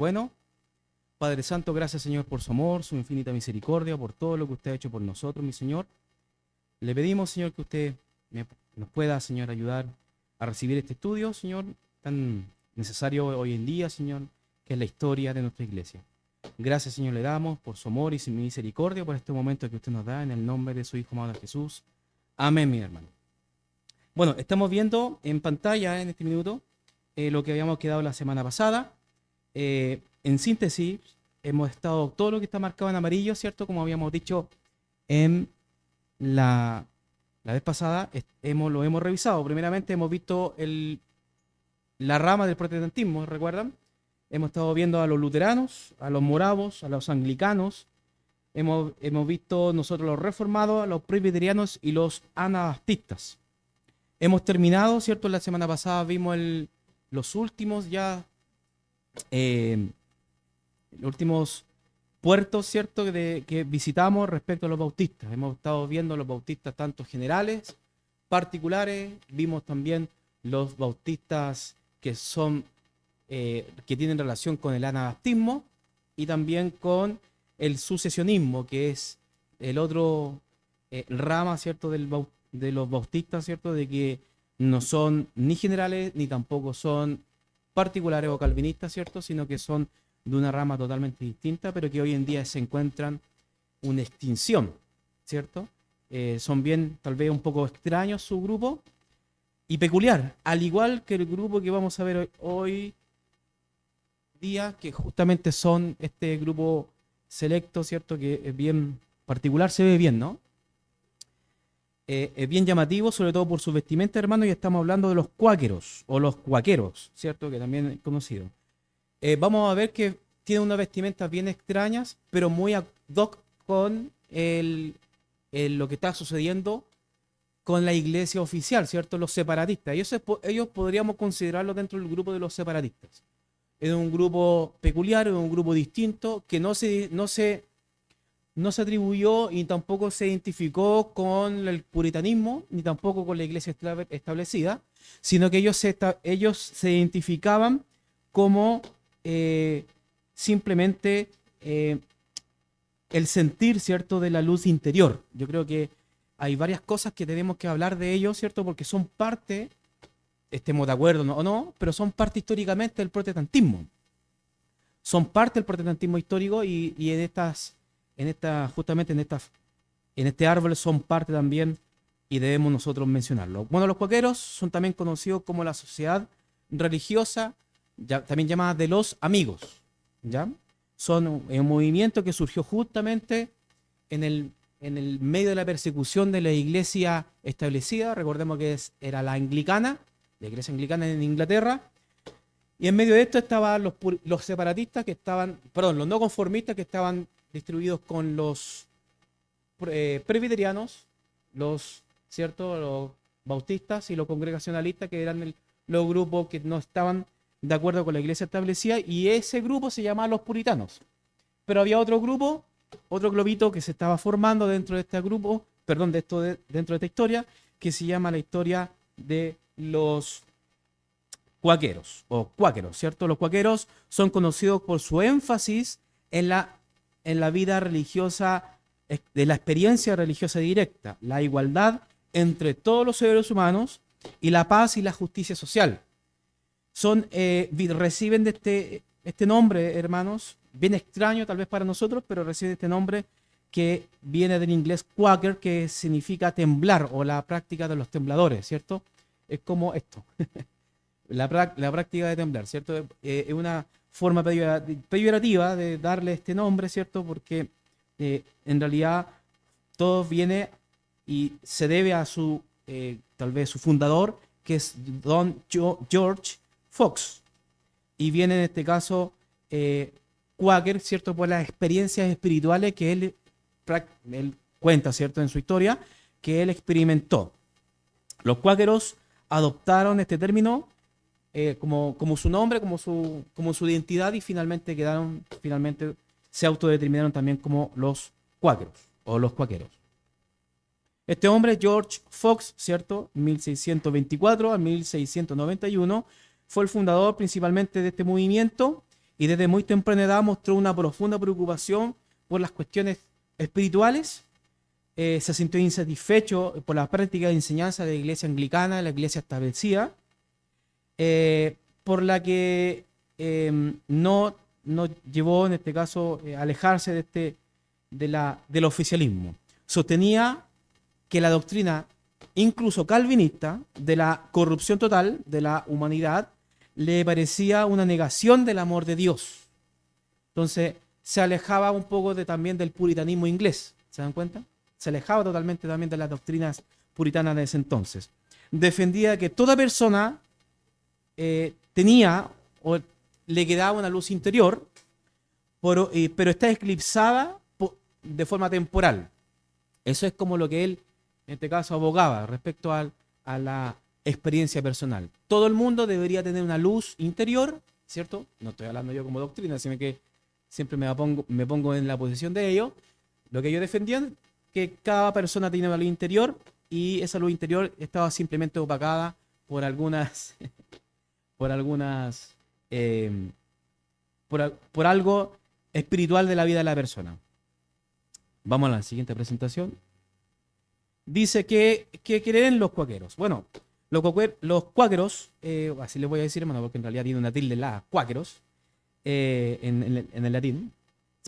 Bueno, Padre Santo, gracias Señor por su amor, su infinita misericordia, por todo lo que usted ha hecho por nosotros, mi Señor. Le pedimos, Señor, que usted nos pueda, Señor, ayudar a recibir este estudio, Señor, tan necesario hoy en día, Señor, que es la historia de nuestra iglesia. Gracias, Señor, le damos por su amor y su misericordia, por este momento que usted nos da, en el nombre de su Hijo amado Jesús. Amén, mi hermano. Bueno, estamos viendo en pantalla en este minuto lo que habíamos quedado la semana pasada. En síntesis, hemos estado todo lo que está marcado en amarillo, ¿cierto? Como habíamos dicho en la vez pasada, lo hemos revisado. Primeramente hemos visto la rama del protestantismo, ¿recuerdan? Hemos estado viendo a los luteranos, a los moravos, a los anglicanos. Hemos visto nosotros los reformados, a los presbiterianos y los anabaptistas. Hemos terminado, ¿cierto? La semana pasada vimos los últimos ya, los últimos puertos, ¿cierto? Que visitamos respecto a los bautistas. Hemos estado viendo los bautistas tanto generales, particulares. Vimos también los bautistas que son que tienen relación con el anabaptismo y también con el sucesionismo, que es el otro rama, ¿cierto? De los bautistas, ¿cierto? De que no son ni generales ni tampoco son particulares o calvinistas, ¿cierto? Sino que son de una rama totalmente distinta, pero que hoy en día se encuentran una extinción, ¿cierto? Son bien, tal vez un poco extraños su grupo y peculiar, al igual que el grupo que vamos a ver hoy día, que justamente son este grupo selecto, ¿cierto? Que es bien particular, se ve bien, ¿no? Es bien llamativo, sobre todo por su vestimenta, hermano, y estamos hablando de los cuáqueros, o los cuaqueros, ¿cierto? Que también es conocido. Vamos a ver que tiene unas vestimentas bien extrañas, pero muy ad hoc con lo que está sucediendo con la iglesia oficial, ¿cierto? Los separatistas. Ellos podríamos considerarlos dentro del grupo de los separatistas. Es un grupo peculiar, es un grupo distinto, que no se atribuyó y tampoco se identificó con el puritanismo, ni tampoco con la iglesia establecida, sino que ellos se identificaban como simplemente el sentir, ¿cierto?, de la luz interior. Yo creo que hay varias cosas que tenemos que hablar de ellos, ¿cierto?, porque son parte, estemos de acuerdo o no, pero son parte históricamente del protestantismo. Son parte del protestantismo histórico y justamente en este árbol son parte también y debemos nosotros mencionarlo. Bueno, los cuáqueros son también conocidos como la sociedad religiosa, también llamada de los amigos, ¿ya? Son un movimiento que surgió justamente en el medio de la persecución de la iglesia establecida. Recordemos que era la iglesia anglicana en Inglaterra, y en medio de esto estaban los separatistas los no conformistas, que estaban distribuidos con los presbiterianos, ¿cierto? Los bautistas y los congregacionalistas, que eran los grupos que no estaban de acuerdo con la iglesia establecida, y ese grupo se llamaba los puritanos. Pero había otro grupo, otro globito que se estaba formando dentro de este grupo, perdón, dentro de esta historia, que se llama la historia de los cuáqueros, ¿cierto? Los cuáqueros son conocidos por su énfasis en la vida religiosa, de la experiencia religiosa directa, la igualdad entre todos los seres humanos y la paz y la justicia social. Reciben de este nombre, hermanos, bien extraño tal vez para nosotros, pero reciben este nombre que viene del inglés quaker, que significa temblar o la práctica de los tembladores, ¿cierto? Es como esto, la práctica de temblar, ¿cierto? Es una forma peyorativa de darle este nombre, ¿cierto? Porque en realidad todo viene y se debe a tal vez su fundador, que es Don George Fox. Y viene en este caso Quaker, ¿cierto? Por las experiencias espirituales que él cuenta, ¿cierto? En su historia, que él experimentó. Los cuáqueros adoptaron este término como su nombre, como su identidad, y finalmente se autodeterminaron también como los cuáqueros o los cuáqueros. Este hombre, George Fox, ¿cierto? 1624 a 1691, fue el fundador principalmente de este movimiento, y desde muy temprana edad mostró una profunda preocupación por las cuestiones espirituales. Se sintió insatisfecho por la práctica de enseñanza de la iglesia anglicana, la iglesia establecida, por la que no llevó, en este caso, a alejarse del oficialismo. Sostenía que la doctrina, incluso calvinista, de la corrupción total de la humanidad, le parecía una negación del amor de Dios. Entonces, se alejaba un poco también del puritanismo inglés, ¿se dan cuenta? Se alejaba totalmente también de las doctrinas puritanas de ese entonces. Defendía que toda persona tenía o le quedaba una luz interior, pero está eclipsada de forma temporal. Eso es como lo que él, en este caso, abogaba respecto a la experiencia personal. Todo el mundo debería tener una luz interior, ¿cierto? No estoy hablando yo como doctrina, sino que siempre me pongo en la posición de ellos. Lo que ellos defendían, que cada persona tiene una luz interior y esa luz interior estaba simplemente opacada por algunas, eh, por algo espiritual de la vida de la persona. Vamos a la siguiente presentación. Dice que creen los cuáqueros. Bueno, los cuáqueros, así les voy a decir, hermano, porque en realidad tiene una tilde la cuáqueros en el latín,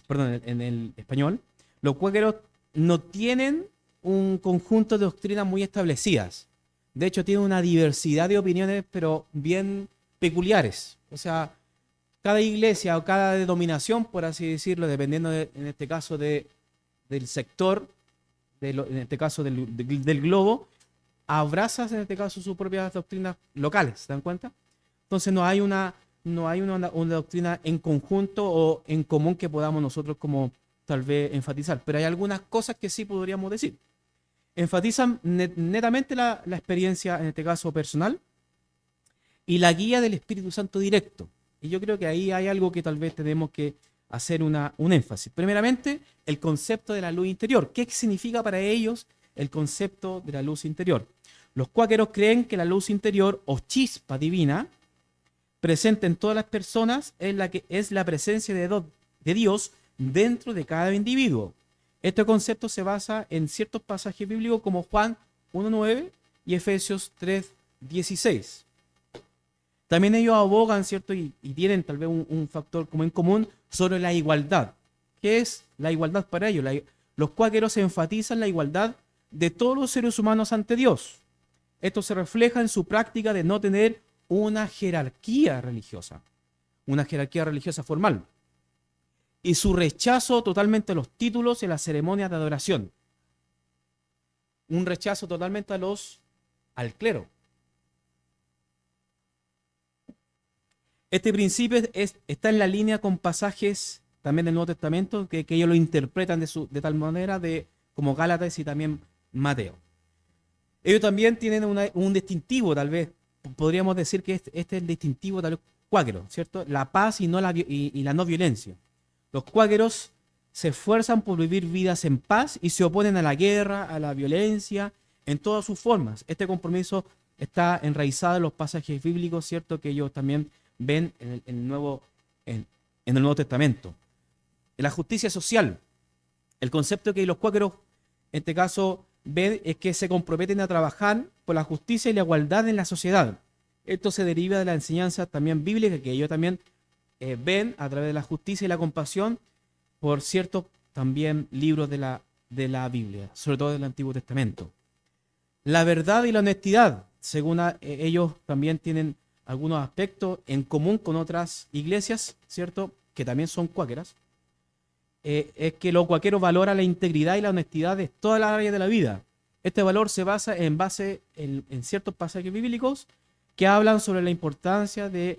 perdón, en el español. Los cuáqueros no tienen un conjunto de doctrinas muy establecidas. De hecho, tienen una diversidad de opiniones, pero bien peculiares. O sea, cada iglesia o cada denominación, por así decirlo, dependiendo en este caso del sector, en este caso del globo, abraza en este caso sus propias doctrinas locales, ¿se dan cuenta? Entonces no hay una doctrina en conjunto o en común que podamos nosotros como tal vez enfatizar, pero hay algunas cosas que sí podríamos decir. Enfatizan netamente la experiencia, en este caso personal, y la guía del Espíritu Santo directo. Y yo creo que ahí hay algo que tal vez tenemos que hacer un énfasis. Primeramente, el concepto de la luz interior. ¿Qué significa para ellos el concepto de la luz interior? Los cuáqueros creen que la luz interior o chispa divina presente en todas las personas es la presencia de Dios dentro de cada individuo. Este concepto se basa en ciertos pasajes bíblicos como Juan 1:9 y Efesios 3:16. También ellos abogan, ¿cierto? Y tienen tal vez un factor como en común sobre la igualdad. ¿Qué es la igualdad para ellos? Los cuáqueros enfatizan la igualdad de todos los seres humanos ante Dios. Esto se refleja en su práctica de no tener una jerarquía religiosa formal, y su rechazo totalmente a los títulos y a las ceremonias de adoración. Un rechazo totalmente al clero. Este principio está en la línea con pasajes también del Nuevo Testamento que ellos lo interpretan de tal manera como Gálatas y también Mateo. Ellos también tienen un distintivo, tal vez, podríamos decir que este es el distintivo tal vez cuáquero, ¿cierto? La paz y la no violencia. Los cuáqueros se esfuerzan por vivir vidas en paz y se oponen a la guerra, a la violencia, en todas sus formas. Este compromiso está enraizado en los pasajes bíblicos, ¿cierto? Que ellos también ven en el Nuevo Testamento. La justicia social. El concepto que los cuáqueros, en este caso, ven es que se comprometen a trabajar por la justicia y la igualdad en la sociedad. Esto se deriva de la enseñanza también bíblica que ellos también ven a través de la justicia y la compasión por ciertos también libros de la Biblia, sobre todo del Antiguo Testamento. La verdad y la honestidad, según ellos también tienen algunos aspectos en común con otras iglesias, ¿cierto? Que también son cuáqueras. Es que los cuáqueros valoran la integridad y la honestidad de todas las áreas de la vida. Este valor se basa en ciertos pasajes bíblicos que hablan sobre la importancia de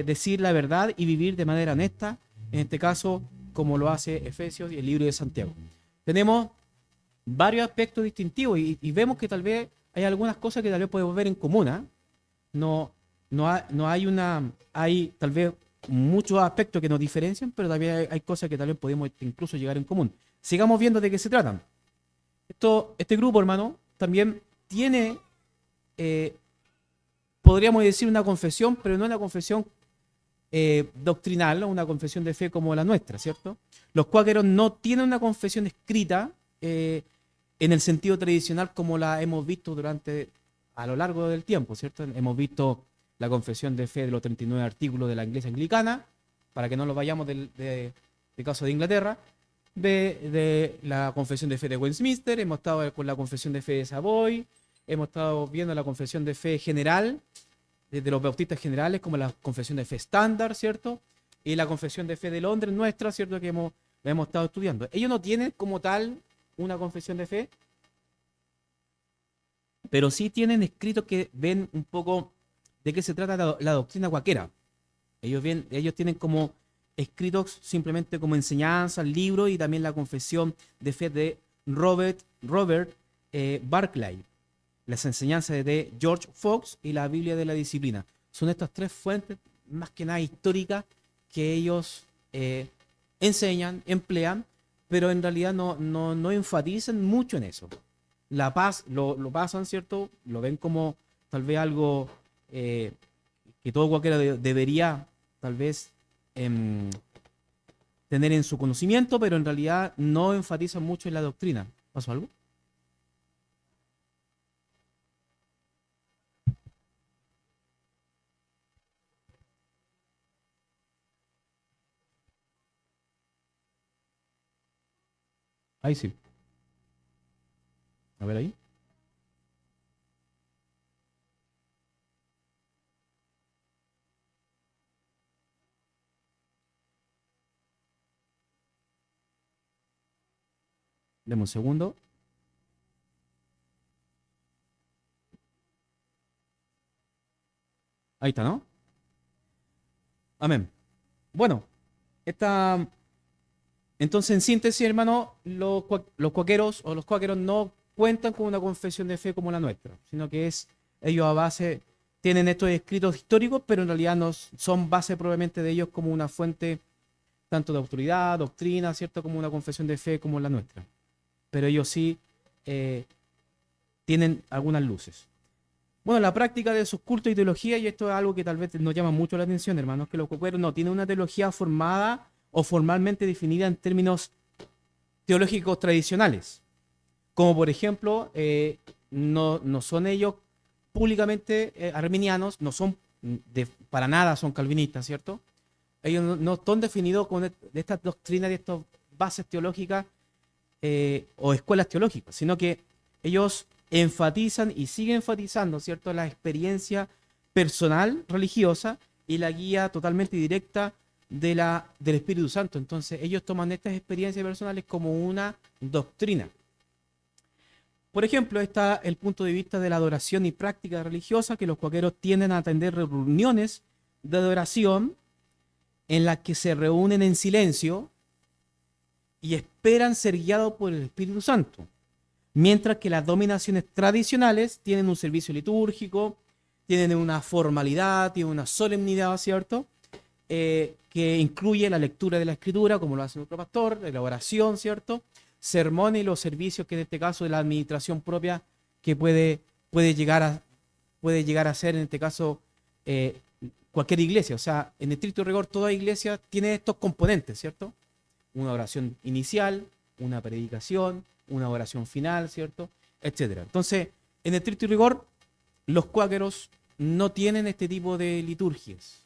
decir la verdad y vivir de manera honesta, en este caso como lo hace Efesios y el libro de Santiago. Tenemos varios aspectos distintivos y vemos que tal vez hay algunas cosas que tal vez podemos ver en común, ¿eh? Hay tal vez muchos aspectos que nos diferencian, pero también hay cosas que tal vez podemos incluso llegar en común. Sigamos viendo de qué se tratan. Este grupo, hermano, también tiene, podríamos decir, una confesión, pero no una confesión doctrinal, ¿no? Una confesión de fe como la nuestra, ¿cierto? Los cuáqueros no tienen una confesión escrita en el sentido tradicional como la hemos visto a lo largo del tiempo, ¿cierto? Hemos visto la confesión de fe de los 39 artículos de la Iglesia Anglicana, para que no lo vayamos del caso de Inglaterra, de la confesión de fe de Westminster, hemos estado con la confesión de fe de Savoy, hemos estado viendo la confesión de fe general de los bautistas generales, como la confesión de fe estándar, ¿cierto? Y la confesión de fe de Londres nuestra, ¿cierto? Que la hemos estado estudiando. Ellos no tienen como tal una confesión de fe, pero sí tienen escritos que ven un poco de qué se trata la doctrina cuáquera. Ellos tienen como escritos simplemente como enseñanza, libros y también la confesión de fe de Robert Barclay, las enseñanzas de George Fox y la Biblia de la Disciplina. Son estas tres fuentes, más que nada históricas, que ellos enseñan, emplean, pero en realidad no enfatizan mucho en eso. La paz lo pasan, ¿cierto? Lo ven como tal vez algo que todo cualquiera debería tal vez tener en su conocimiento, pero en realidad no enfatizan mucho en la doctrina. ¿Pasó algo? Ahí sí. A ver ahí. Deme un segundo. Ahí está, ¿no? Amén. Bueno, esta, entonces en síntesis, hermano, los cuáqueros o los cuáqueros no cuentan con una confesión de fe como la nuestra, sino que ellos a base, tienen estos escritos históricos, pero en realidad no son base probablemente de ellos como una fuente tanto de autoridad, doctrina, ¿cierto? Como una confesión de fe como la nuestra. Pero ellos sí eh, tienen algunas luces. Bueno, la práctica de sus cultos y teología, y esto es algo que tal vez nos llama mucho la atención, hermanos, que los cuáqueros no tienen una teología formada o formalmente definida en términos teológicos tradicionales. Como por ejemplo, no son ellos públicamente arminianos, no son para nada son calvinistas, ¿cierto? Ellos no están definidos con de estas doctrinas, de estas bases teológicas o escuelas teológicas, sino que ellos enfatizan y siguen enfatizando, ¿cierto?, la experiencia personal religiosa y la guía totalmente directa del Espíritu Santo. Entonces, ellos toman estas experiencias personales como una doctrina. Por ejemplo, está el punto de vista de la adoración y práctica religiosa, que los cuáqueros tienden a atender reuniones de adoración en las que se reúnen en silencio y esperan ser guiados por el Espíritu Santo. Mientras que las dominaciones tradicionales tienen un servicio litúrgico, tienen una formalidad, tienen una solemnidad, ¿cierto? Que incluye la lectura de la escritura, como lo hace nuestro pastor, la oración, ¿cierto? Sermones y los servicios que en este caso de la administración propia que puede llegar a ser en este caso cualquier iglesia. O sea, en estricto rigor toda iglesia tiene estos componentes, ¿cierto? Una oración inicial, una predicación, una oración final, ¿cierto? Etcétera. Entonces, en estricto rigor, los cuáqueros no tienen este tipo de liturgias,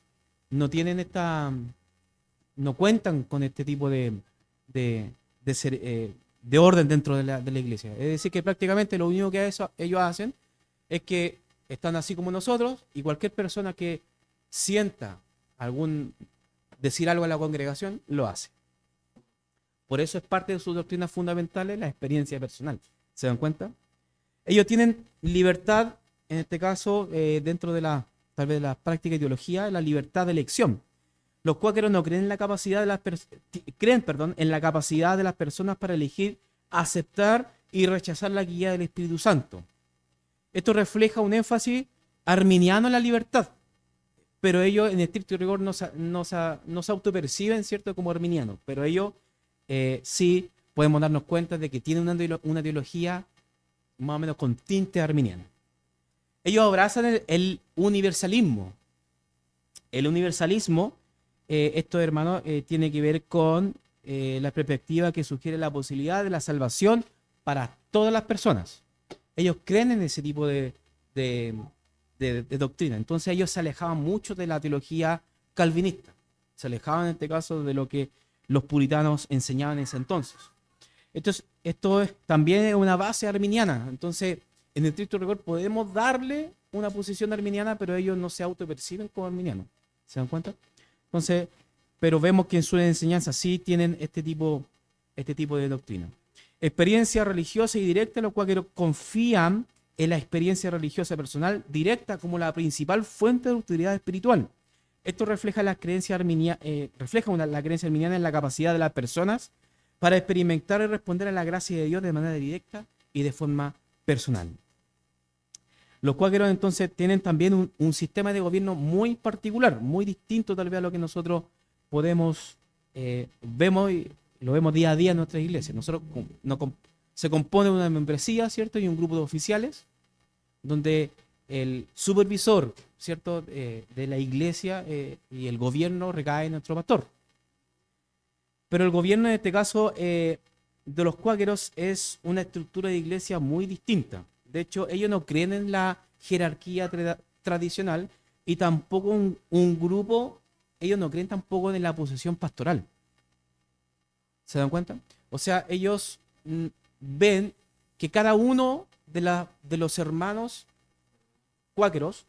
no tienen no cuentan con este tipo de orden dentro de la iglesia. Es decir, que prácticamente lo único que ellos hacen es que están así como nosotros y cualquier persona que sienta decir algo a la congregación, lo hace. Por eso es parte de sus doctrinas fundamentales la experiencia personal. ¿Se dan cuenta? Ellos tienen libertad, en este caso, dentro de tal vez de la práctica de teología, la libertad de elección. Los cuáqueros no creen en la capacidad de en la capacidad de las personas para elegir, aceptar y rechazar la guía del Espíritu Santo. Esto refleja un énfasis arminiano en la libertad, pero ellos en estricto rigor no se autoperciben, ¿cierto?, como arminianos, pero ellos sí podemos darnos cuenta de que tienen una teología más o menos con tinte arminiano. Ellos abrazan el universalismo. El universalismo esto, hermano, tiene que ver con la perspectiva que sugiere la posibilidad de la salvación para todas las personas. Ellos creen en ese tipo de, de doctrina. Entonces ellos se alejaban mucho de la teología calvinista. Se alejaban en este caso de lo que los puritanos enseñaban en ese entonces. También es una base arminiana. Entonces, en el estricto rigor podemos darle una posición arminiana, pero ellos no se autoperciben como arminianos. ¿Se dan cuenta? Entonces, pero vemos que en su enseñanza sí tienen este tipo de doctrina. Experiencia religiosa y directa, los cuales confían en la experiencia religiosa personal directa como la principal fuente de autoridad espiritual. Esto refleja la creencia la creencia arminiana en la capacidad de las personas para experimentar y responder a la gracia de Dios de manera directa y de forma personal. Los cuáqueros entonces tienen también un sistema de gobierno muy particular, muy distinto tal vez a lo que nosotros podemos, vemos y lo vemos día a día en nuestras iglesias. Nosotros se compone una membresía, ¿cierto? Y un grupo de oficiales, donde el supervisor, ¿cierto? De la iglesia y el gobierno recae en nuestro pastor. Pero el gobierno en este caso de los cuáqueros es una estructura de iglesia muy distinta. De hecho, ellos no creen en la jerarquía tradicional y tampoco un grupo, ellos no creen tampoco en la posesión pastoral. ¿Se dan cuenta? O sea, ellos ven que cada uno de los hermanos cuáqueros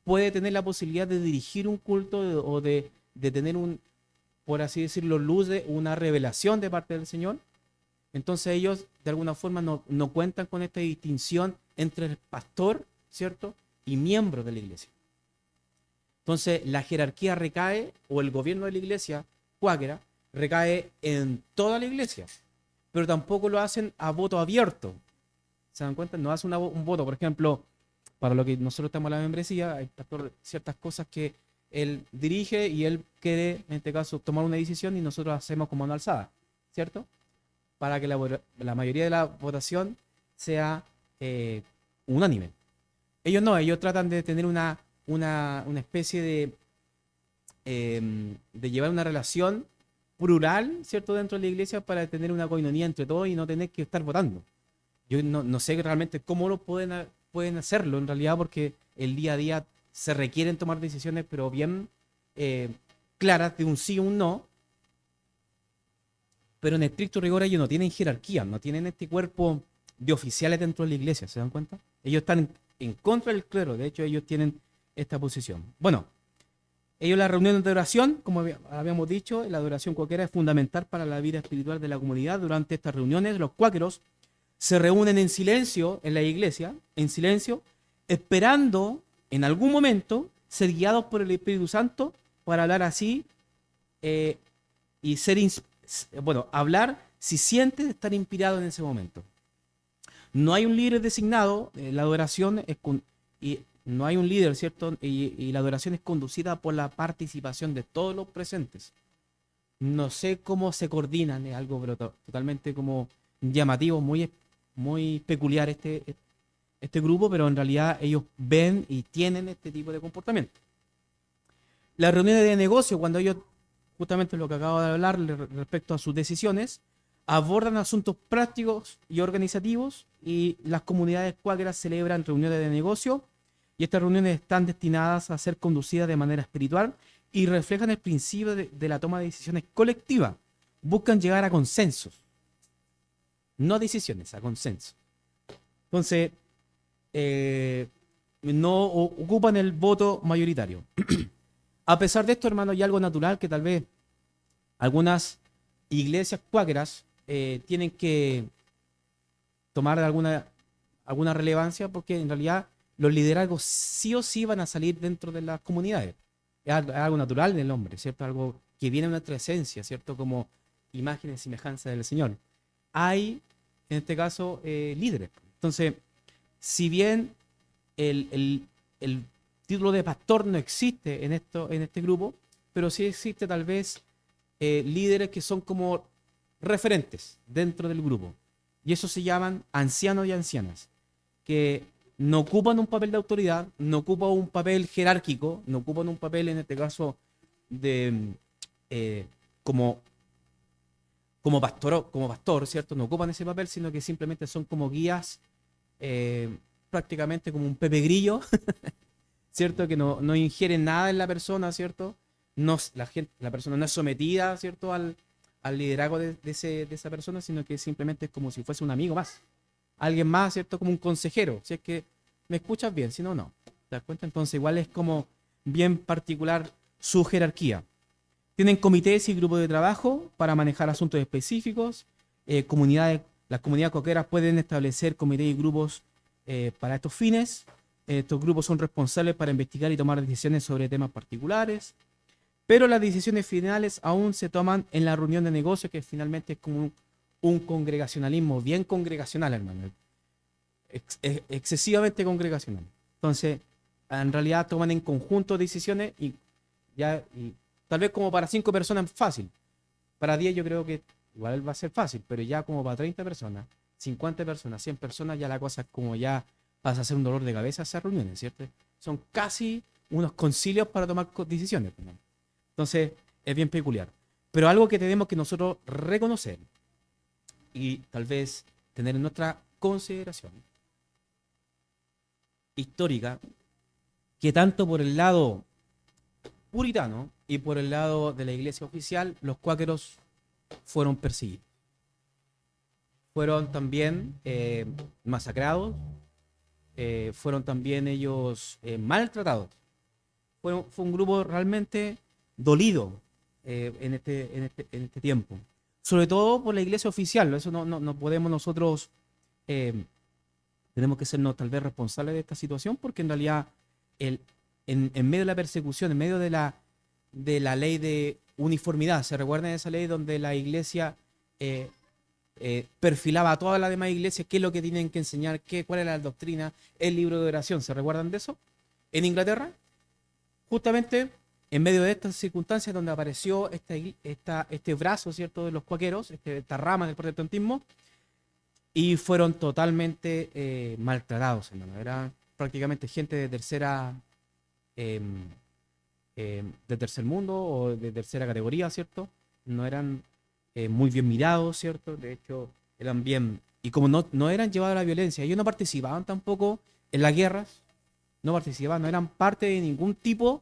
puede tener la posibilidad de dirigir un culto o de tener por así decirlo, luz de una revelación de parte del Señor. Entonces ellos de alguna forma no cuentan con esta distinción entre el pastor, ¿cierto? Y miembro de la iglesia. Entonces la jerarquía recae, o el gobierno de la iglesia cuáquera, recae en toda la iglesia, pero tampoco lo hacen a voto abierto. ¿Se dan cuenta? No hacen un voto, por ejemplo, para lo que nosotros estamos en la membresía, hay ciertas cosas que él dirige y él quiere, en este caso, tomar una decisión y nosotros hacemos como una alzada, ¿cierto? Para que la mayoría de la votación sea unánime. Ellos no, ellos tratan de tener una especie de llevar una relación plural, ¿cierto? Dentro de la iglesia para tener una coinonía entre todos y no tener que estar votando. Yo no sé realmente cómo lo pueden hacerlo en realidad porque el día a día se requieren tomar decisiones, pero bien claras de un sí o un no. Pero en estricto rigor ellos no tienen jerarquía, no tienen este cuerpo de oficiales dentro de la iglesia, ¿se dan cuenta? Ellos están en contra del clero, de hecho ellos tienen esta posición. Bueno, ellos la reunión de oración, como habíamos dicho, la adoración cuáquera es fundamental para la vida espiritual de la comunidad. Durante estas reuniones los cuáqueros se reúnen en silencio en la iglesia, en silencio, esperando en algún momento ser guiados por el Espíritu Santo para hablar así y hablar si sientes estar inspirado en ese momento. No hay un líder designado, la adoración y no hay un líder, ¿cierto? Y la adoración es conducida por la participación de todos los presentes. No sé cómo se coordinan, es algo pero totalmente como llamativo, muy peculiar este grupo, pero en realidad ellos ven y tienen este tipo de comportamiento. Las reuniones de negocio, cuando ellos, justamente lo que acabo de hablar respecto a sus decisiones, abordan asuntos prácticos y organizativos y las comunidades cuáqueras celebran reuniones de negocio y estas reuniones están destinadas a ser conducidas de manera espiritual y reflejan el principio de la toma de decisiones colectiva. Buscan llegar a consensos, no a decisiones, a consensos. Entonces, no ocupan el voto mayoritario. A pesar de esto, hermano, hay algo natural que tal vez algunas iglesias cuáqueras tienen que tomar alguna relevancia porque en realidad los liderazgos sí o sí van a salir dentro de las comunidades. Es algo natural del hombre, ¿cierto? Algo que viene de nuestra esencia, ¿cierto? Como imagen y semejanza del Señor. Hay, en este caso, líderes. Entonces, si bien el título de pastor no existe en este grupo, pero sí existe tal vez líderes que son como referentes dentro del grupo. Y eso se llaman ancianos y ancianas, que no ocupan un papel de autoridad, no ocupan un papel jerárquico, no ocupan un papel, en este caso, eh, como, como pastor, ¿cierto? No ocupan ese papel, sino que simplemente son como guías, eh, prácticamente como un Pepe Grillo, ¿cierto? Que no ingieren nada en la persona, ¿cierto? No, la persona no es sometida, ¿cierto? Al liderazgo de esa persona, sino que simplemente es como si fuese un amigo más. Alguien más, ¿cierto? Como un consejero. Si es que me escuchas bien, si no, no. ¿Te das cuenta? Entonces igual es como bien particular su jerarquía. Tienen comités y grupos de trabajo para manejar asuntos específicos. Las comunidades coqueras pueden establecer comités y grupos para estos fines. Estos grupos son responsables para investigar y tomar decisiones sobre temas particulares, pero las decisiones finales aún se toman en la reunión de negocios, que finalmente es como un congregacionalismo bien congregacional, hermano, excesivamente congregacional. Entonces, en realidad toman en conjunto decisiones y tal vez como para 5 personas fácil. Para 10 yo creo que igual va a ser fácil, pero ya como para 30 personas, 50 personas, 100 personas, ya la cosa es como ya pasa a ser un dolor de cabeza esas reuniones, ¿cierto? Son casi unos concilios para tomar decisiones, hermano. Entonces, es bien peculiar. Pero algo que tenemos que nosotros reconocer y tal vez tener en nuestra consideración histórica, que tanto por el lado puritano y por el lado de la iglesia oficial, los cuáqueros fueron perseguidos. Fueron también masacrados, fueron también ellos maltratados. Fue un grupo realmente dolido en este tiempo. Sobre todo por la iglesia oficial. Eso no podemos nosotros, eh, tenemos que sernos tal vez responsables de esta situación, porque en realidad el, en medio de la persecución, en medio de la ley de uniformidad, ¿se recuerdan de esa ley donde la iglesia perfilaba a todas las demás iglesias qué es lo que tienen que enseñar, cuál es la doctrina, el libro de oración? ¿Se recuerdan de eso? En Inglaterra, justamente en medio de estas circunstancias donde apareció este brazo, ¿cierto?, de los cuáqueros, esta rama del protestantismo, y fueron totalmente maltratados, hermano. Era prácticamente gente eh, de tercer mundo o de tercera categoría, ¿cierto? No eran muy bien mirados, ¿cierto? De hecho, eran bien... Y como no eran llevados a la violencia, ellos no participaban tampoco en las guerras, no participaban, no eran parte de ningún tipo,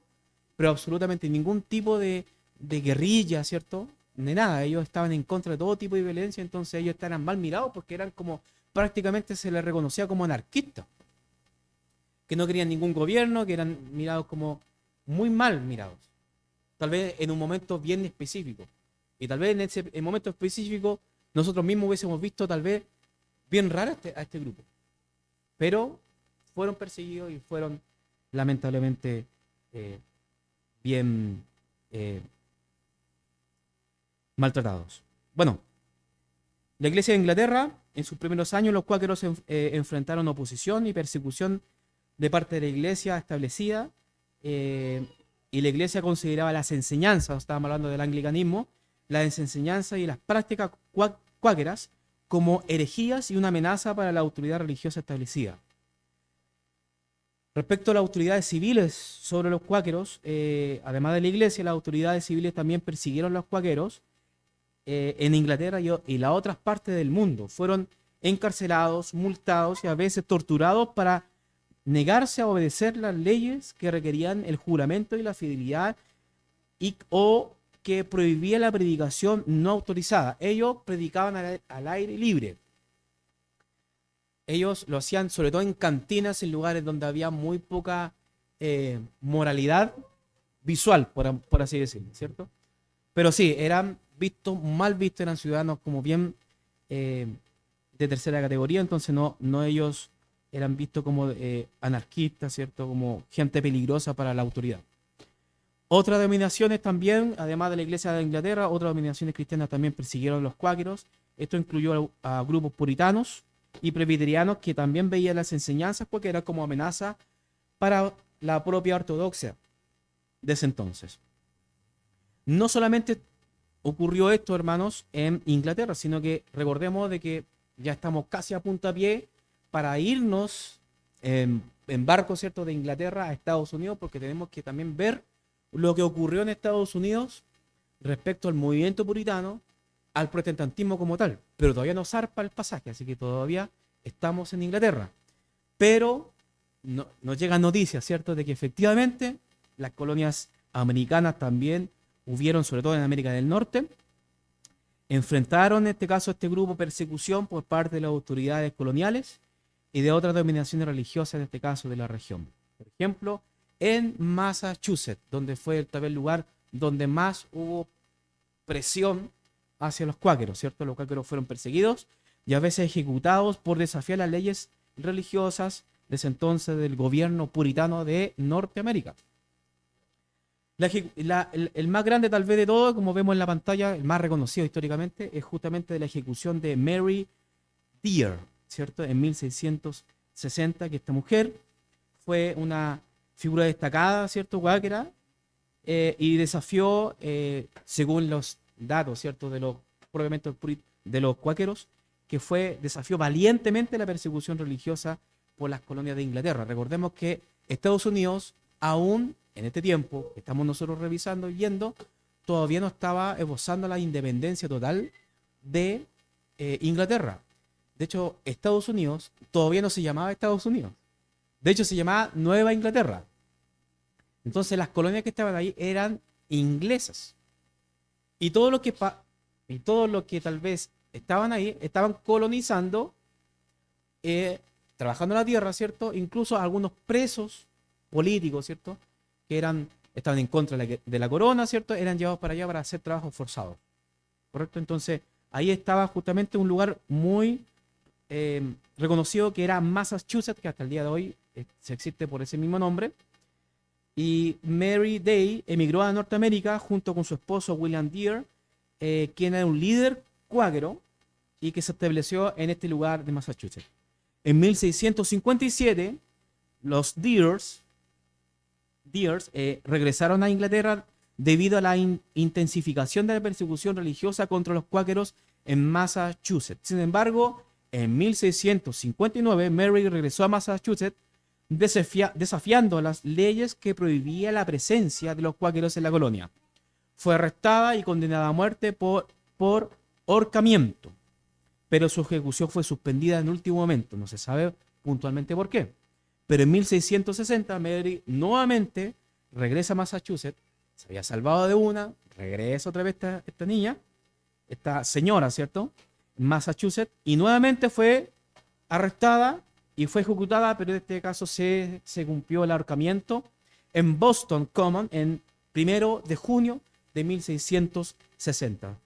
pero absolutamente ningún tipo de guerrilla, ¿cierto? De nada, ellos estaban en contra de todo tipo de violencia, entonces ellos estaban mal mirados porque eran como, prácticamente se les reconocía como anarquistas, que no querían ningún gobierno, que eran mirados como muy mal mirados, tal vez en un momento bien específico. Y tal vez en ese momento específico nosotros mismos hubiésemos visto tal vez bien raro a este grupo. Pero fueron perseguidos y fueron lamentablemente eh, bien eh, maltratados. Bueno, la Iglesia de Inglaterra, en sus primeros años, los cuáqueros enfrentaron oposición y persecución de parte de la Iglesia establecida, eh, y la Iglesia consideraba las enseñanzas, estábamos hablando del anglicanismo, las enseñanzas y las prácticas cuáqueras como herejías y una amenaza para la autoridad religiosa establecida. Respecto a las autoridades civiles sobre los cuáqueros, además de la Iglesia, las autoridades civiles también persiguieron a los cuáqueros en Inglaterra y las otras partes del mundo. Fueron encarcelados, multados y a veces torturados para negarse a obedecer las leyes que requerían el juramento y la fidelidad o que prohibía la predicación no autorizada. Ellos predicaban al aire libre. Ellos lo hacían sobre todo en cantinas, en lugares donde había muy poca moralidad visual, por así decirlo, ¿cierto? Pero sí, eran mal vistos, eran ciudadanos como bien eh, de tercera categoría, entonces no ellos eran vistos como anarquistas, ¿cierto? Como gente peligrosa para la autoridad. Otras denominaciones también, además de la Iglesia de Inglaterra, otras denominaciones cristianas también persiguieron a los cuáqueros. Esto incluyó a grupos puritanos y presbiterianos que también veían las enseñanzas cuáqueras como amenaza para la propia ortodoxia de ese entonces. No solamente ocurrió esto, hermanos, en Inglaterra, sino que recordemos de que ya estamos casi a puntapié para irnos en barco, ¿cierto?, de Inglaterra a Estados Unidos, porque tenemos que también ver lo que ocurrió en Estados Unidos respecto al movimiento puritano, al protestantismo como tal, pero todavía no zarpa el pasaje, así que todavía estamos en Inglaterra. Pero nos llegan noticias, ¿cierto?, de que efectivamente las colonias americanas también hubieron, sobre todo en América del Norte, enfrentaron en este caso este grupo persecución por parte de las autoridades coloniales y de otras dominaciones religiosas, en este caso de la región. Por ejemplo, en Massachusetts, donde fue tal vez el lugar donde más hubo presión hacia los cuáqueros, ¿cierto? Los cuáqueros fueron perseguidos y a veces ejecutados por desafiar las leyes religiosas de ese entonces del gobierno puritano de Norteamérica. El más grande tal vez de todo, como vemos en la pantalla, el más reconocido históricamente, es justamente de la ejecución de Mary Dear, ¿cierto? En 1660, que esta mujer fue una figura destacada, ¿cierto? Cuáquera, y desafió, según los datos, ¿cierto? De los, propiamente de los cuáqueros, que desafió valientemente la persecución religiosa por las colonias de Inglaterra. Recordemos que Estados Unidos, aún en este tiempo que estamos nosotros revisando y viendo, todavía no estaba esbozando la independencia total de Inglaterra. De hecho, Estados Unidos todavía no se llamaba Estados Unidos. De hecho, se llamaba Nueva Inglaterra. Entonces, las colonias que estaban ahí eran inglesas. Y todo lo que tal vez estaban ahí, estaban colonizando, trabajando la tierra, ¿cierto? Incluso algunos presos políticos, ¿cierto? Que estaban en contra de la corona, ¿cierto? Eran llevados para allá para hacer trabajos forzados, ¿correcto? Entonces, ahí estaba justamente un lugar muy reconocido, que era Massachusetts, que hasta el día de hoy se existe por ese mismo nombre. Y Mary Day emigró a Norteamérica junto con su esposo William Dear, quien era un líder cuáquero y que se estableció en este lugar de Massachusetts. En 1657, los Dears regresaron a Inglaterra debido a la intensificación de la persecución religiosa contra los cuáqueros en Massachusetts. Sin embargo, en 1659, Mary regresó a Massachusetts desafiando las leyes que prohibían la presencia de los cuáqueros en la colonia. Fue arrestada y condenada a muerte por ahorcamiento, pero su ejecución fue suspendida en último momento. No se sabe puntualmente por qué. Pero en 1660, Mary nuevamente regresa a Massachusetts. Se había salvado de una, regresa otra vez esta niña, esta señora, ¿cierto? En Massachusetts, y nuevamente fue arrestada y fue ejecutada, pero en este caso se cumplió el ahorcamiento en Boston Common en 1 de junio de 1660.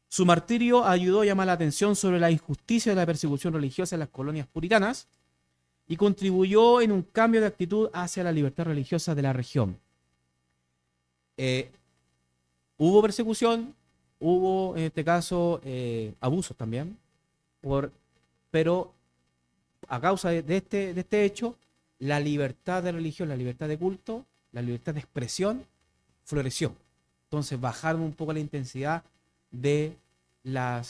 Su martirio ayudó a llamar la atención sobre la injusticia de la persecución religiosa en las colonias puritanas y contribuyó en un cambio de actitud hacia la libertad religiosa de la región. Hubo persecución, hubo en este caso abusos también, pero a causa de este hecho, la libertad de religión, la libertad de culto, la libertad de expresión floreció. Entonces bajaron un poco la intensidad la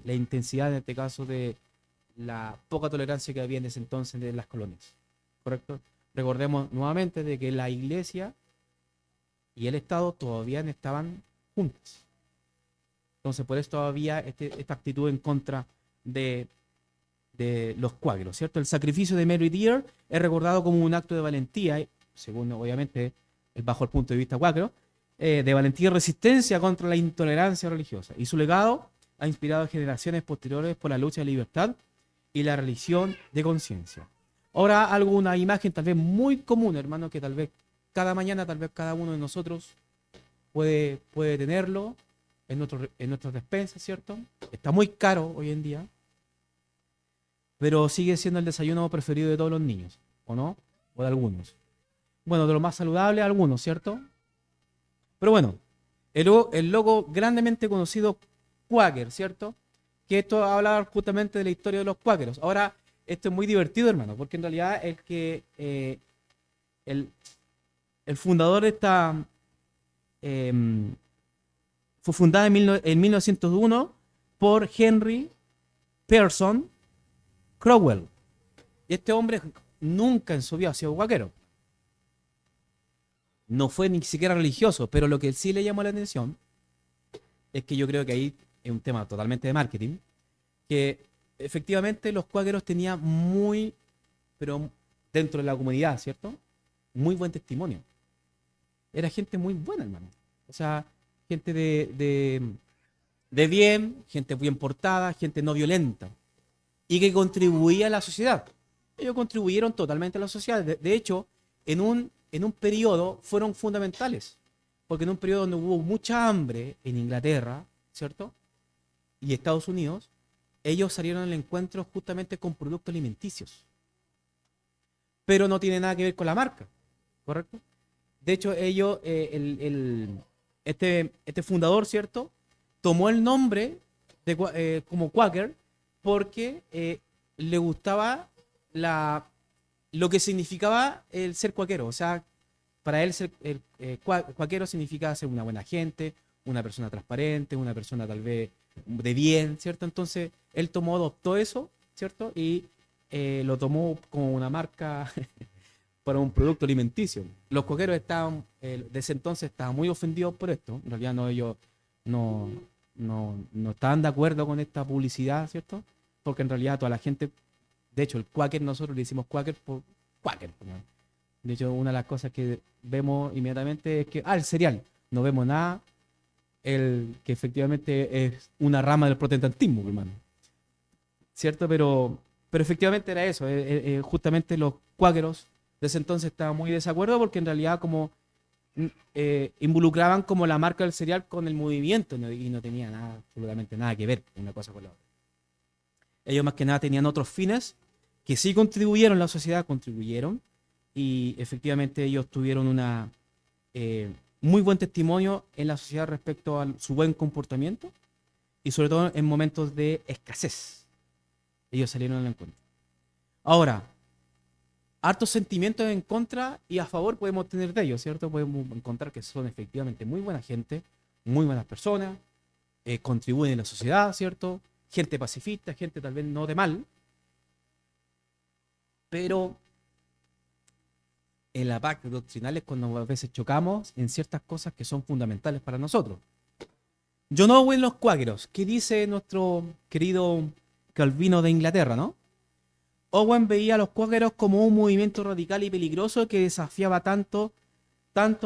intensidad en este caso de la poca tolerancia que había en ese entonces de las colonias. ¿Correcto? Recordemos nuevamente de que la iglesia y el Estado todavía estaban juntos. Entonces por eso todavía esta actitud en contra de los cuáqueros, ¿cierto? El sacrificio de Mary Dear es recordado como un acto de valentía, según obviamente bajo el punto de vista cuáquero, de valentía y resistencia contra la intolerancia religiosa. Y su legado ha inspirado a generaciones posteriores por la lucha de libertad y la religión de conciencia. Ahora alguna imagen tal vez muy común, hermano, que tal vez cada mañana, tal vez cada uno de nosotros puede tenerlo en nuestras despensas, ¿cierto? Está muy caro hoy en día, pero sigue siendo el desayuno preferido de todos los niños, ¿o no? O de algunos. Bueno, de lo más saludable, algunos, ¿cierto? Pero bueno, el logo grandemente conocido Quaker, ¿cierto? Que esto habla justamente de la historia de los cuáqueros. Ahora, esto es muy divertido, hermano, porque en realidad el fundador de esta fue fundada en 1901 por Henry Pearson Crowell. Y este hombre nunca en su vida ha sido cuáquero. No fue ni siquiera religioso, pero lo que sí le llamó la atención es que yo creo que ahí es un tema totalmente de marketing, que efectivamente los cuáqueros tenían muy, pero dentro de la comunidad, ¿cierto? Muy buen testimonio. Era gente muy buena, hermano. O sea, gente de bien, gente bien portada, gente no violenta y que contribuía a la sociedad. Ellos contribuyeron totalmente a la sociedad. De hecho, en un periodo fueron fundamentales, porque en un periodo donde hubo mucha hambre en Inglaterra, ¿cierto? Y Estados Unidos, ellos salieron al encuentro justamente con productos alimenticios, pero no tiene nada que ver con la marca, ¿correcto? De hecho, ellos, este fundador, ¿cierto? Tomó el nombre como Quaker porque le gustaba la, lo que significaba el ser cuaquero. O sea, para él ser cuaquero significa ser una buena gente, una persona transparente, una persona tal vez de bien, ¿cierto? Entonces, él adoptó eso, ¿cierto? Y lo tomó como una marca para un producto alimenticio. Los coqueros estaban, desde entonces estaban muy ofendidos por esto. En realidad no, ellos no, no estaban de acuerdo con esta publicidad, ¿cierto? Porque en realidad toda la gente, de hecho el Quaker nosotros le decimos Quaker por Quaker, ¿no? De hecho una de las cosas que vemos inmediatamente es que, el cereal, no vemos nada, el que efectivamente es una rama del protestantismo, hermano. ¿Cierto? Pero efectivamente era eso. Justamente los cuáqueros de ese entonces estaban muy de desacuerdo porque en realidad como involucraban como la marca del cereal con el movimiento, ¿no? Y no tenía nada, absolutamente nada que ver una cosa con la otra. Ellos más que nada tenían otros fines que sí contribuyeron, la sociedad contribuyeron y efectivamente ellos tuvieron una muy buen testimonio en la sociedad respecto a su buen comportamiento y sobre todo en momentos de escasez. Ellos salieron al encuentro. Ahora, hartos sentimientos en contra y a favor podemos tener de ellos, ¿cierto? Podemos encontrar que son efectivamente muy buena gente, muy buenas personas, contribuyen a la sociedad, ¿cierto? Gente pacifista, gente tal vez no de mal, pero en la parte doctrinal es cuando a veces chocamos en ciertas cosas que son fundamentales para nosotros. John Owen, los cuáqueros, ¿qué dice nuestro querido Calvino de Inglaterra, no? Owen veía a los cuáqueros como un movimiento radical y peligroso que desafiaba tanto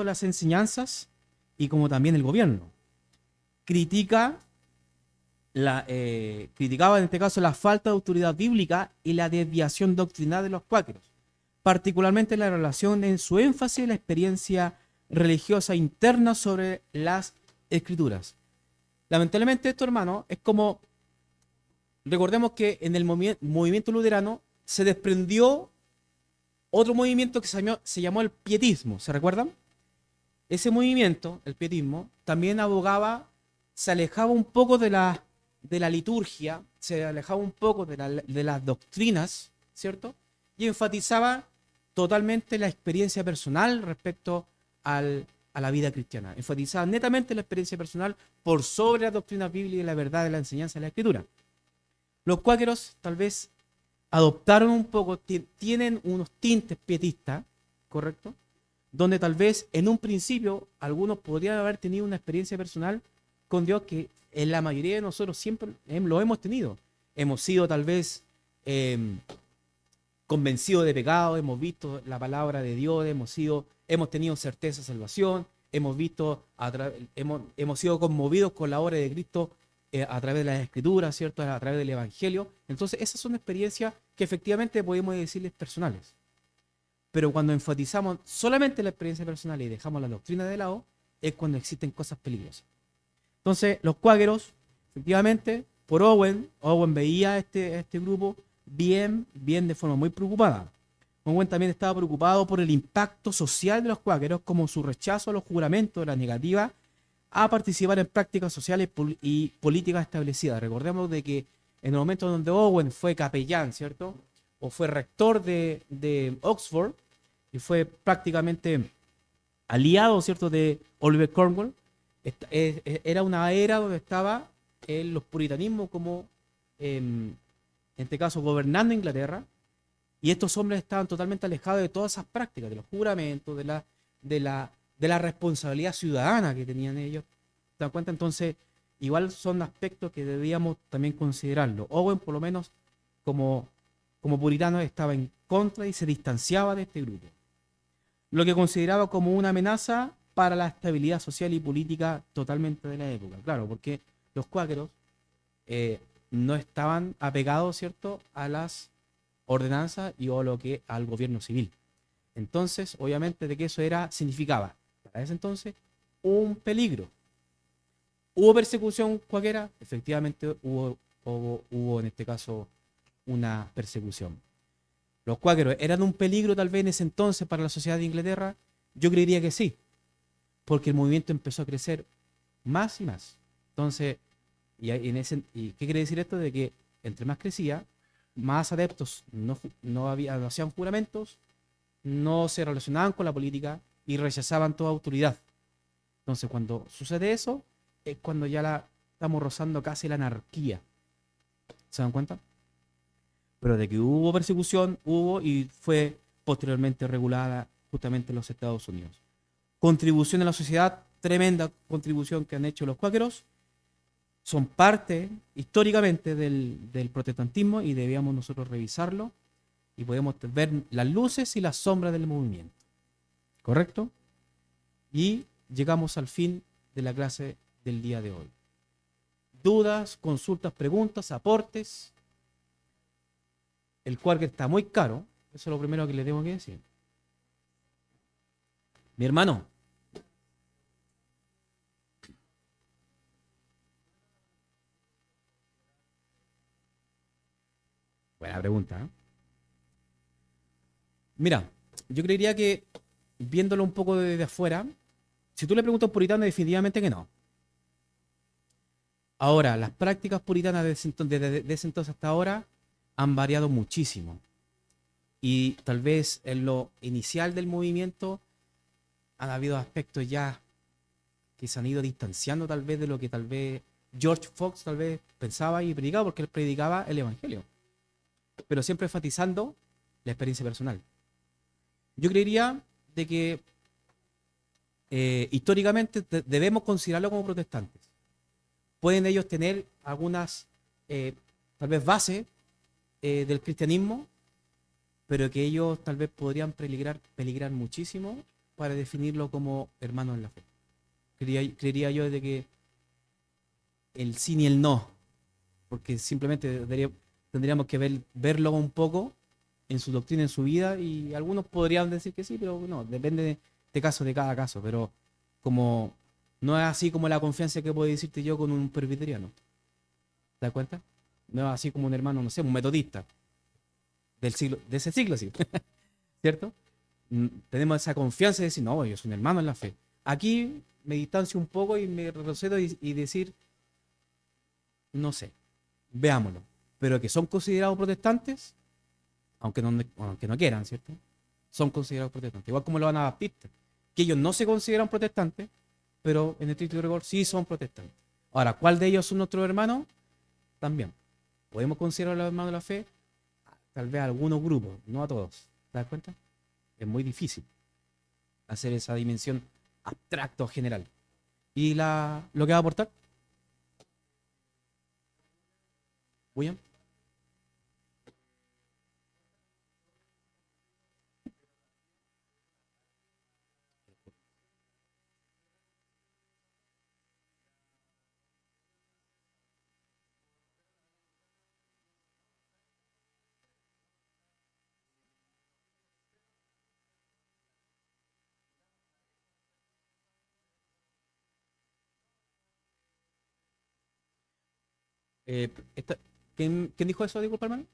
las enseñanzas y como también el gobierno. Critica criticaba en este caso la falta de autoridad bíblica y la desviación doctrinal de los cuáqueros, particularmente la relación en su énfasis en la experiencia religiosa interna sobre las escrituras. Lamentablemente esto, hermano, es como, recordemos que en el movimiento luterano se desprendió otro movimiento que se llamó el pietismo, ¿se recuerdan? Ese movimiento, el pietismo, también abogaba, se alejaba un poco de la liturgia, se alejaba un poco de las doctrinas, ¿cierto? Y enfatizaba totalmente la experiencia personal respecto a la vida cristiana. Enfatizaba netamente la experiencia personal por sobre la doctrina bíblica y la verdad de la enseñanza de la escritura. Los cuáqueros tal vez adoptaron un poco, tienen unos tintes pietistas, ¿correcto? Donde tal vez en un principio algunos podrían haber tenido una experiencia personal con Dios que en la mayoría de nosotros siempre lo hemos tenido. Hemos sido tal vez convencidos de pecado, hemos visto la palabra de Dios, hemos tenido certeza de salvación, hemos visto, hemos sido conmovidos con la obra de Cristo a través de las escrituras, ¿cierto? A través del evangelio. Entonces esas son experiencias que efectivamente podemos decirles personales. Pero cuando enfatizamos solamente la experiencia personal y dejamos la doctrina de lado, es cuando existen cosas peligrosas. Entonces, los cuáqueros, efectivamente, por Owen veía a este grupo bien de forma muy preocupada. Owen también estaba preocupado por el impacto social de los cuáqueros, como su rechazo a los juramentos de la negativa a participar en prácticas sociales y políticas establecidas. Recordemos de que en el momento donde Owen fue capellán, ¿cierto? O fue rector de Oxford y fue prácticamente aliado, ¿cierto?, de Oliver Cromwell. Era una era donde estaba los puritanismos como, en este caso, gobernando Inglaterra, y estos hombres estaban totalmente alejados de todas esas prácticas, de los juramentos, de la responsabilidad ciudadana que tenían ellos. ¿Te das cuenta? Entonces, igual son aspectos que debíamos también considerarlo. Owen, por lo menos, como, como puritano, estaba en contra y se distanciaba de este grupo, lo que consideraba como una amenaza para la estabilidad social y política totalmente de la época. Claro, porque los cuáqueros eh, no estaban apegados, ¿cierto?, a las ordenanzas y o lo que al gobierno civil. Entonces, obviamente, de que eso era, significaba, para ese entonces, un peligro. ¿Hubo persecución cualquiera? Efectivamente hubo en este caso una persecución. ¿Los cuáqueros eran un peligro tal vez en ese entonces para la sociedad de Inglaterra? Yo creería que sí, porque el movimiento empezó a crecer más y más. Entonces, ¿y qué quiere decir esto? De que entre más crecía, más adeptos no hacían juramentos, no se relacionaban con la política y rechazaban toda autoridad. Entonces, cuando sucede eso, es cuando estamos rozando casi la anarquía. ¿Se dan cuenta? Pero de que hubo persecución, hubo y fue posteriormente regulada justamente en los Estados Unidos. Contribución a la sociedad, tremenda contribución que han hecho los cuáqueros, son parte históricamente del protestantismo y debíamos nosotros revisarlo y podemos ver las luces y las sombras del movimiento. ¿Correcto? Y llegamos al fin de la clase del día de hoy. Dudas, consultas, preguntas, aportes. El Quark está muy caro. Eso es lo primero que le tengo que decir. Mi hermano. Buena pregunta, ¿eh? Mira, yo creería que viéndolo un poco desde afuera, si tú le preguntas a un puritano, definitivamente que no. Ahora, las prácticas puritanas desde ese entonces hasta ahora han variado muchísimo. Y tal vez en lo inicial del movimiento han habido aspectos ya que se han ido distanciando tal vez de lo que tal vez George Fox tal vez pensaba y predicaba, porque él predicaba el Evangelio, pero siempre enfatizando la experiencia personal. Yo creería de que históricamente debemos considerarlo como protestantes. Pueden ellos tener algunas, eh, tal vez, bases del cristianismo, pero que ellos tal vez podrían peligrar muchísimo para definirlo como hermanos en la fe. Creería yo de que el sí ni el no, porque simplemente tendríamos que verlo un poco en su doctrina, en su vida, y algunos podrían decir que sí, pero no, depende de caso, de cada caso, pero como no es así como la confianza que puedo decirte yo con un presbiteriano, ¿te das cuenta? No es así como un hermano, no sé, un metodista de ese siglo, sí, ¿cierto? Tenemos esa confianza de decir, no, yo soy un hermano en la fe. Aquí me distancio un poco y me retrocedo y decir, no sé, veámoslo. Pero que son considerados protestantes, aunque no quieran, ¿cierto? Son considerados protestantes. Igual como los anabaptistas, que ellos no se consideran protestantes, pero en el estricto rigor sí son protestantes. Ahora, ¿cuál de ellos son nuestros hermanos? También. Podemos considerar a los hermanos de la fe, tal vez a algunos grupos, no a todos. ¿Te das cuenta? Es muy difícil hacer esa dimensión abstracto general. ¿Y lo que va a aportar? William. Eh, esta- ¿quién dijo eso? Disculpa, hermano.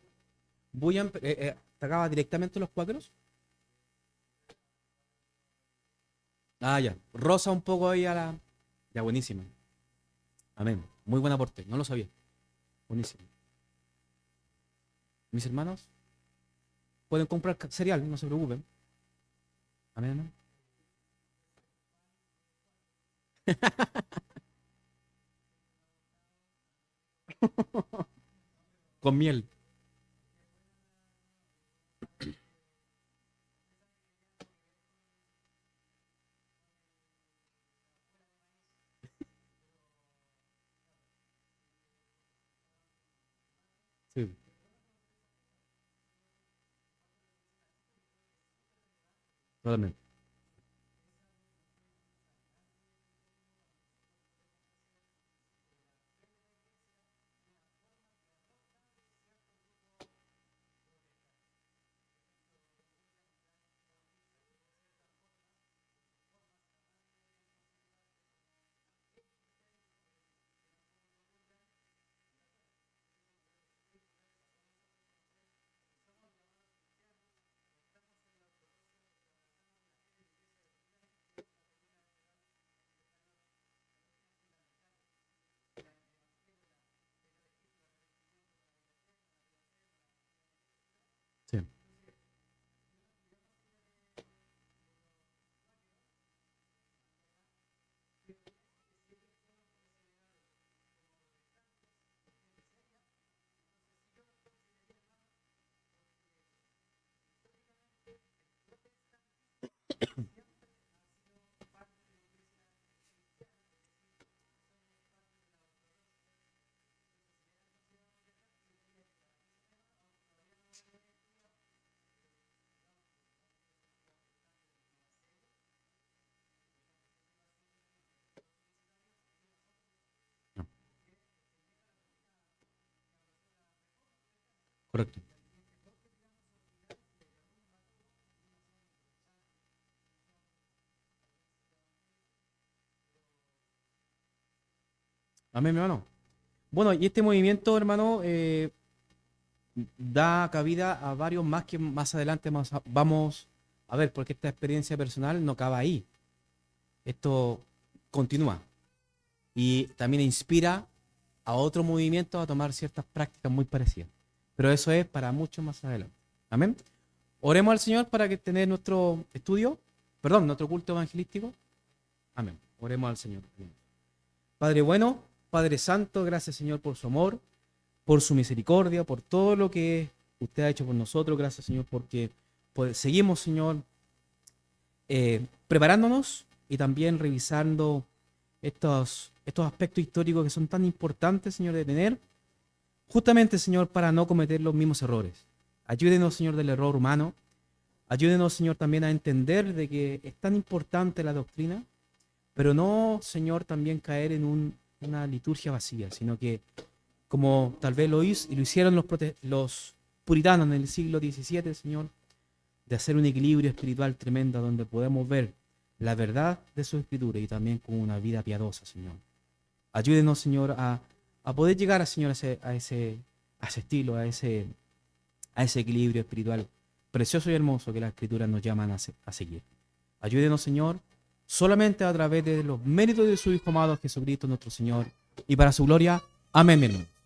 William atacaba directamente a los cuáqueros. Ah, ya. Rosa un poco ahí a la. Ya, buenísimo. Amén. Muy buen aporte. No lo sabía. Buenísimo. Mis hermanos pueden comprar cereal, no se preocupen. Amén, amén. Con miel. Sí, totalmente. Sí, no, correcto. Amén, mi hermano. Bueno, y este movimiento, hermano, da cabida a varios más que más adelante vamos a ver, porque esta experiencia personal no acaba ahí. Esto continúa y también inspira a otros movimientos a tomar ciertas prácticas muy parecidas. Pero eso es para mucho más adelante. Amén. Oremos al Señor para que tener nuestro estudio, perdón, nuestro culto evangelístico. Amén. Oremos al Señor. Padre bueno, Padre Santo, gracias Señor por su amor, por su misericordia, por todo lo que usted ha hecho por nosotros. Gracias Señor porque pues, seguimos Señor preparándonos y también revisando estos aspectos históricos que son tan importantes Señor de tener, justamente Señor para no cometer los mismos errores. Ayúdenos Señor del error humano. Ayúdenos, Señor, también a entender de que es tan importante la doctrina, pero no, Señor, también caer en una liturgia vacía, sino que como tal vez lo hicieron los puritanos en el siglo XVII, Señor, de hacer un equilibrio espiritual tremendo donde podemos ver la verdad de su escritura y también con una vida piadosa, Señor. Ayúdenos, Señor, a poder llegar, Señor, a ese estilo, a ese equilibrio espiritual precioso y hermoso que las escrituras nos llaman a seguir. Ayúdenos, Señor, solamente a través de los méritos de su Hijo amado Jesucristo nuestro Señor y para su gloria. Amén, mi hermano.